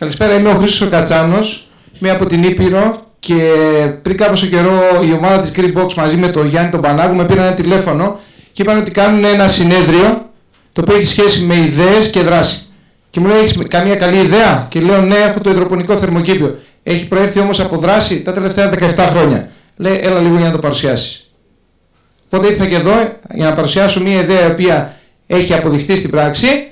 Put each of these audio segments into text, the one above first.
Καλησπέρα, είμαι ο Χρήστος Κατσάνος, είμαι από την Ήπειρο και πριν κάποιο καιρό η ομάδα της Greenbox μαζί με τον Γιάννη τον Πανάγου με πήραν ένα τηλέφωνο και είπαν ότι κάνουν ένα συνέδριο το οποίο έχει σχέση με ιδέες και δράση. Και μου λέει: έχεις καμία καλή ιδέα? Και λέω: ναι, έχω το υδροπονικό θερμοκήπιο. Έχει προέρθει όμως από δράση τα τελευταία 17 χρόνια. Λέει: έλα λίγο για να το παρουσιάσεις. Οπότε ήρθα και εδώ για να παρουσιάσω μια ιδέα η οποία έχει αποδειχθεί στην πράξη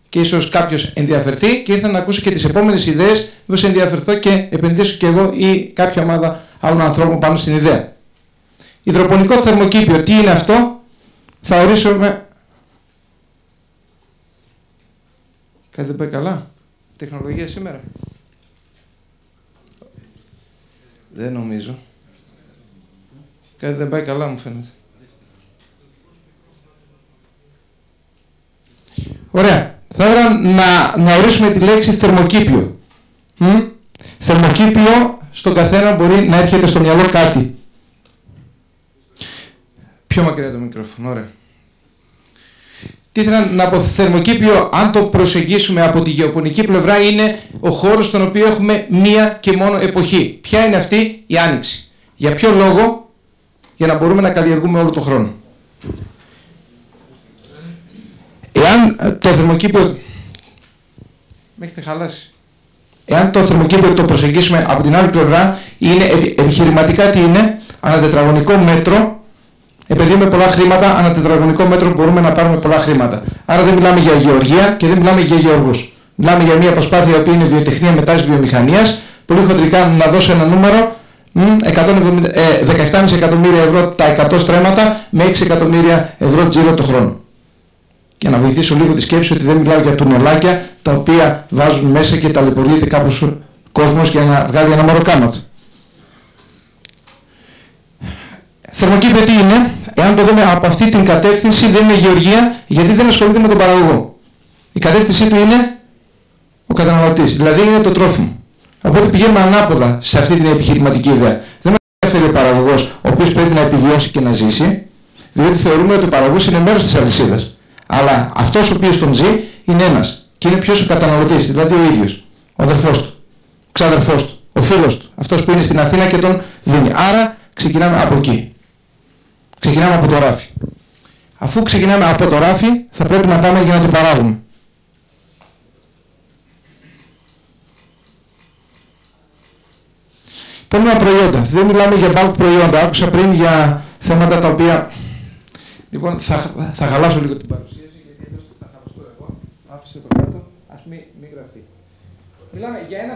και ίσως κάποιος ενδιαφερθεί, και ήρθα να ακούσω και τις επόμενες ιδέες, μήπως ενδιαφερθώ και επενδύσω και εγώ ή κάποια ομάδα άλλων ανθρώπων πάνω στην ιδέα. Υδροπονικό θερμοκήπιο, τι είναι αυτό? Θα ορίσουμε. Κάτι δεν πάει καλά? Τεχνολογία σήμερα? Δεν νομίζω. Κάτι δεν πάει καλά, μου φαίνεται. Ωραία. Θα ήθελα να ορίσουμε τη λέξη θερμοκήπιο. Θερμοκήπιο, στον καθένα μπορεί να έρχεται στο μυαλό κάτι. Πιο μακριά το μικρόφωνο, ωραία. Τι ήθελα να πω, θερμοκήπιο, αν το προσεγγίσουμε από τη γεωπονική πλευρά, είναι ο χώρος στον οποίο έχουμε μία και μόνο εποχή. Ποια είναι αυτή? Η άνοιξη. Για ποιο λόγο? Για να μπορούμε να καλλιεργούμε όλο τον χρόνο. Εάν το θερμοκήπιο... Με έχετε χαλάσει. Εάν το θερμοκήπιο το προσεγγίσουμε από την άλλη πλευρά, είναι επιχειρηματικά τι είναι? Ανά τετραγωνικό μέτρο επενδύουμε πολλά χρήματα, ανά τετραγωνικό μέτρο μπορούμε να πάρουμε πολλά χρήματα. Άρα δεν μιλάμε για γεωργία και δεν μιλάμε για γεωργούς. Μιλάμε για μια προσπάθεια η οποία είναι βιοτεχνία μετά της βιομηχανίας. Πολύ χοντρικά να δώσω ένα νούμερο: 17,5 εκατομμύρια ευρώ τα 100 στρέμματα με 6 εκατομμύρια ευρώ τζίρο το χρόνο. Για να βοηθήσω λίγο τη σκέψη ότι δεν μιλάω για τουνελάκια τα οποία βάζουν μέσα και ταλαιπωρείται κάπως ο κόσμος για να βγάλει ένα μωροκάματο. Θερμοκήπιο τι είναι? Εάν το δούμε από αυτή την κατεύθυνση, δεν είναι γεωργία, γιατί δεν ασχολείται με τον παραγωγό. Η κατεύθυνσή του είναι ο καταναλωτής, δηλαδή είναι το τρόφιμο. Οπότε πηγαίνουμε ανάποδα σε αυτή την επιχειρηματική ιδέα. Δεν μας ενδιαφέρει ο παραγωγός, ο οποίος πρέπει να επιβιώσει και να ζήσει, διότι θεωρούμε ότι ο παραγωγός είναι μέρος της αλυσίδας. Αλλά αυτός ο οποίος τον ζει είναι ένας. Και είναι ποιος? Ο καταναλωτής, δηλαδή ο ίδιος. Ο αδερφός του, ο ξαδερφός του, ο φίλος του, αυτός που είναι στην Αθήνα και τον δίνει. Άρα ξεκινάμε από εκεί. Ξεκινάμε από το ράφι. Αφού ξεκινάμε από το ράφι, θα πρέπει να πάμε για να το παράγουμε. Παίρνουμε προϊόντα. Δεν μιλάμε για bulk προϊόντα. Άκουσα πριν για θέματα τα οποία... Λοιπόν, θα χαλάσω λίγο την παρουσίαση, γιατί εδώ θα χαλαστώ εγώ. Άφησε το κάτω, ας μην γραφτεί. Μιλάμε για ένα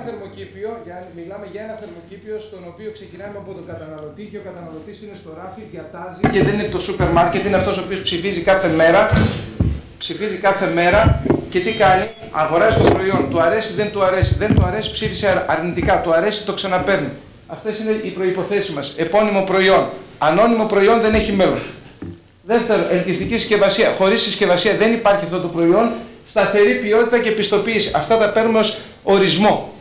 θερμοκήπιο, στον οποίο ξεκινάμε από τον καταναλωτή και ο καταναλωτής είναι στο ράφι, διατάζει και δεν είναι το σούπερ μάρκετ, είναι αυτός ο οποίος ψηφίζει κάθε μέρα. Ψηφίζει κάθε μέρα και τι κάνει? Αγοράζει το προϊόν. Του αρέσει, δεν του αρέσει. Δεν του αρέσει, ψήφισε αρνητικά. Του αρέσει, το ξαναπαίρνει. Αυτές είναι οι προϋποθέσεις μας. Επώνυμο προϊόν. Ανώνυμο προϊόν δεν έχει μέλλον. Δεύτερο, ελκυστική συσκευασία. Χωρίς συσκευασία δεν υπάρχει αυτό το προϊόν. Σταθερή ποιότητα και πιστοποίηση. Αυτά τα παίρνουμε ως ορισμό.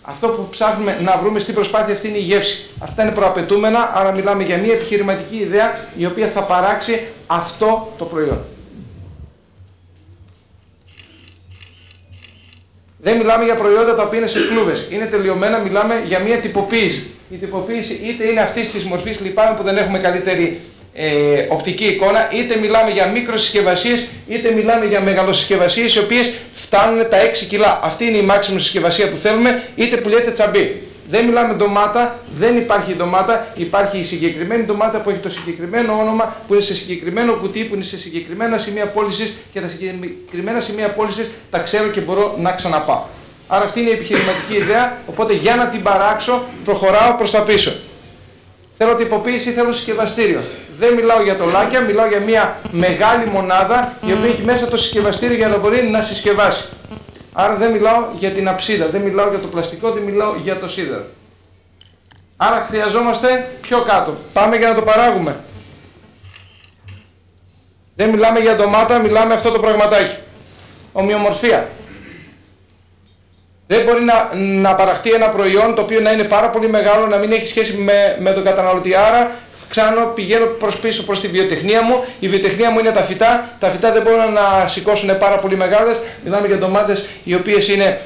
Αυτό που ψάχνουμε να βρούμε στην προσπάθεια αυτή είναι η γεύση. Αυτά είναι προαπαιτούμενα, άρα μιλάμε για μια επιχειρηματική ιδέα η οποία θα παράξει αυτό το προϊόν. Δεν μιλάμε για προϊόντα τα οποία είναι σε κλούβες. Είναι τελειωμένα, μιλάμε για μια τυποποίηση. Η τυποποίηση είτε είναι αυτής της μορφής, λυπάμαι που δεν έχουμε καλύτερη οπτική εικόνα, είτε μιλάμε για μικροσυσκευασίες, είτε μιλάμε για μεγαλοσυσκευασίες οι οποίες φτάνουν τα 6 κιλά. Αυτή είναι η μάξιμη συσκευασία που θέλουμε, είτε πουλιέται τσαμπί. Δεν μιλάμε ντομάτα, δεν υπάρχει ντομάτα, υπάρχει η συγκεκριμένη ντομάτα που έχει το συγκεκριμένο όνομα, που είναι σε συγκεκριμένο κουτί, που είναι σε συγκεκριμένα σημεία πώλησης και τα συγκεκριμένα σημεία πώλησης τα ξέρω και μπορώ να ξαναπάω. Άρα αυτή είναι η επιχειρηματική ιδέα, οπότε για να την παράξω προχωράω προς τα πίσω. Θέλω τυποποίηση, θέλω συσκευαστήριο. Δεν μιλάω για τολάκια, μιλάω για μια μεγάλη μονάδα η οποία έχει μέσα το συσκευαστήριο για να μπορεί να συσκευάσει. Άρα δεν μιλάω για την αψίδα, δεν μιλάω για το πλαστικό, δεν μιλάω για το σίδερο. Άρα χρειαζόμαστε πιο κάτω. Πάμε για να το παράγουμε. Δεν μιλάμε για ντομάτα, μιλάμε αυτό το πραγματάκι. Ομοιομορφία. Δεν μπορεί να παραχθεί ένα προϊόν το οποίο να είναι πάρα πολύ μεγάλο, να μην έχει σχέση με τον καταναλωτή. Άρα πηγαίνω προς πίσω προς τη βιοτεχνία μου. Η βιοτεχνία μου είναι τα φυτά. Τα φυτά δεν μπορούν να σηκώσουν πάρα πολύ μεγάλες. Μιλάμε για ντομάτες οι οποίες είναι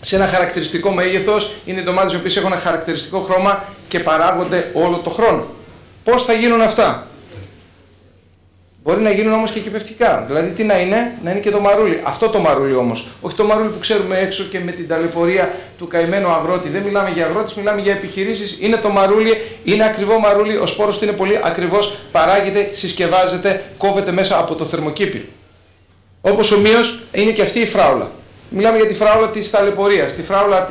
σε ένα χαρακτηριστικό μέγεθος, είναι ντομάτες οι οποίες έχουν ένα χαρακτηριστικό χρώμα και παράγονται όλο το χρόνο. Πώς θα γίνουν αυτά? Μπορεί να γίνουν όμως και κυπευτικά. Δηλαδή τι να είναι και το μαρούλι. Αυτό το μαρούλι όμως. Όχι το μαρούλι που ξέρουμε έξω και με την ταλαιπωρία του καημένου αγρότη. Δεν μιλάμε για αγρότες, μιλάμε για επιχειρήσεις. Είναι το μαρούλι, είναι ακριβό μαρούλι. Ο σπόρος του είναι πολύ ακριβώς. Παράγεται, συσκευάζεται, κόβεται μέσα από το θερμοκήπιο. Όπως ομοίως είναι και αυτή η φράουλα. Μιλάμε για τη φράουλα της ταλαιπωρίας. Τη φράουλα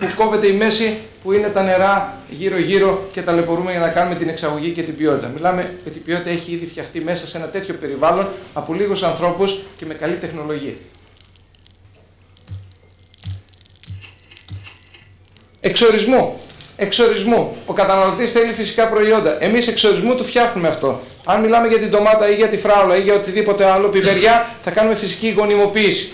που κόβεται η μέση, που είναι τα νερά γύρω-γύρω και ταλαιπωρούμε για να κάνουμε την εξαγωγή και την ποιότητα. Μιλάμε ότι η ποιότητα έχει ήδη φτιαχτεί μέσα σε ένα τέτοιο περιβάλλον από λίγους ανθρώπους και με καλή τεχνολογία. Εξορισμού. Ο καταναλωτής θέλει φυσικά προϊόντα. Εμείς εξορισμού του φτιάχνουμε αυτό. Αν μιλάμε για την ντομάτα ή για τη φράουλα ή για οτιδήποτε άλλο, πιπεριά, θα κάνουμε φυσική γονιμοποίηση.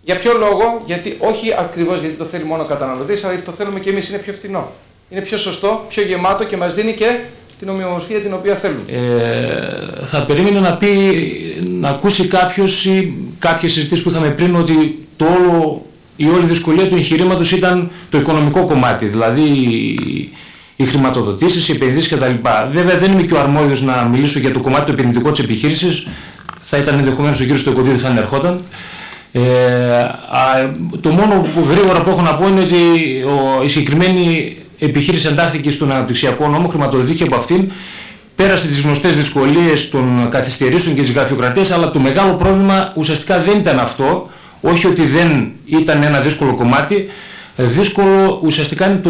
Για ποιο λόγο? Γιατί όχι ακριβώς γιατί το θέλει μόνο ο καταναλωτής, αλλά γιατί το θέλουμε και εμείς. Είναι πιο φθηνό. Είναι πιο σωστό, πιο γεμάτο και μας δίνει και την ομοιομορφία την οποία θέλουμε. Θα περίμενε να ακούσει κάποιος ή κάποιες συζητήσεις που είχαμε πριν ότι η όλη δυσκολία του εγχειρήματος ήταν το οικονομικό κομμάτι, δηλαδή οι χρηματοδοτήσεις, οι επενδύσεις κτλ. Βέβαια δεν είμαι και ο αρμόδιος να μιλήσω για το κομμάτι το επενδυτικό της επιχείρησης. Θα ήταν ενδεχομένως ο κύριος Στοικοδίδης αν ερχόταν. Το μόνο γρήγορα που έχω να πω είναι ότι η συγκεκριμένη επιχείρηση εντάχθηκε στον αναπτυξιακό νόμο, χρηματοδοτήθηκε από αυτήν, πέρασε τις γνωστές δυσκολίες των καθυστερήσεων και της γραφειοκρατίας, αλλά το μεγάλο πρόβλημα ουσιαστικά δεν ήταν αυτό, όχι ότι δεν ήταν ένα δύσκολο κομμάτι, δύσκολο ουσιαστικά είναι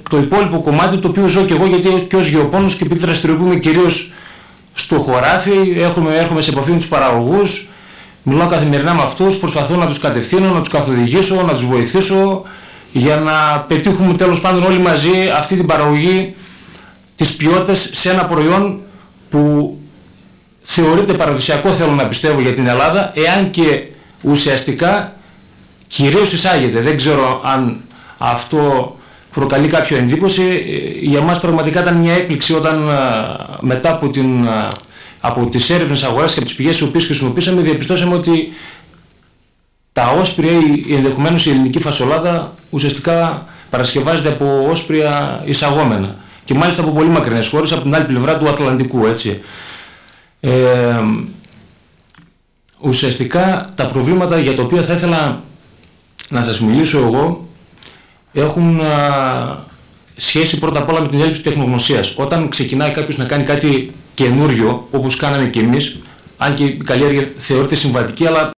το υπόλοιπο κομμάτι, το οποίο ζω και εγώ, γιατί και ως γεωπόνος και επειδή δραστηριοποιούμε κυρίως στο χωράφι, έρχομαι σε επαφή με τους παραγωγούς. Μιλάω καθημερινά με αυτούς, προσπαθώ να τους κατευθύνω, να τους καθοδηγήσω, να τους βοηθήσω για να πετύχουμε τέλος πάντων όλοι μαζί αυτή την παραγωγή της ποιότητας σε ένα προϊόν που θεωρείται παραδοσιακό, θέλω να πιστεύω, για την Ελλάδα, εάν και ουσιαστικά κυρίως εισάγεται. Δεν ξέρω αν αυτό προκαλεί κάποια εντύπωση. Για μας πραγματικά ήταν μια έκπληξη όταν μετά από τις έρευνες αγοράς και από τις πηγές τις οποίες χρησιμοποίησαμε, διαπιστώσαμε ότι τα όσπρια ή ενδεχομένως η ελληνική φασολάδα ουσιαστικά παρασκευάζεται από όσπρια εισαγόμενα και μάλιστα από πολύ μακρινές χώρες, από την άλλη πλευρά του Ατλαντικού, έτσι. Ουσιαστικά τα προβλήματα για τα οποία θα ήθελα να σας μιλήσω εγώ έχουν σχέση πρώτα απ' όλα με την έλλειψη τεχνογνωσίας. Όταν ξεκινάει κάποιος να κάνει κάτι καινούριο, όπως κάναμε και εμείς, αν και η καλλιέργεια θεωρείται συμβατική, αλλά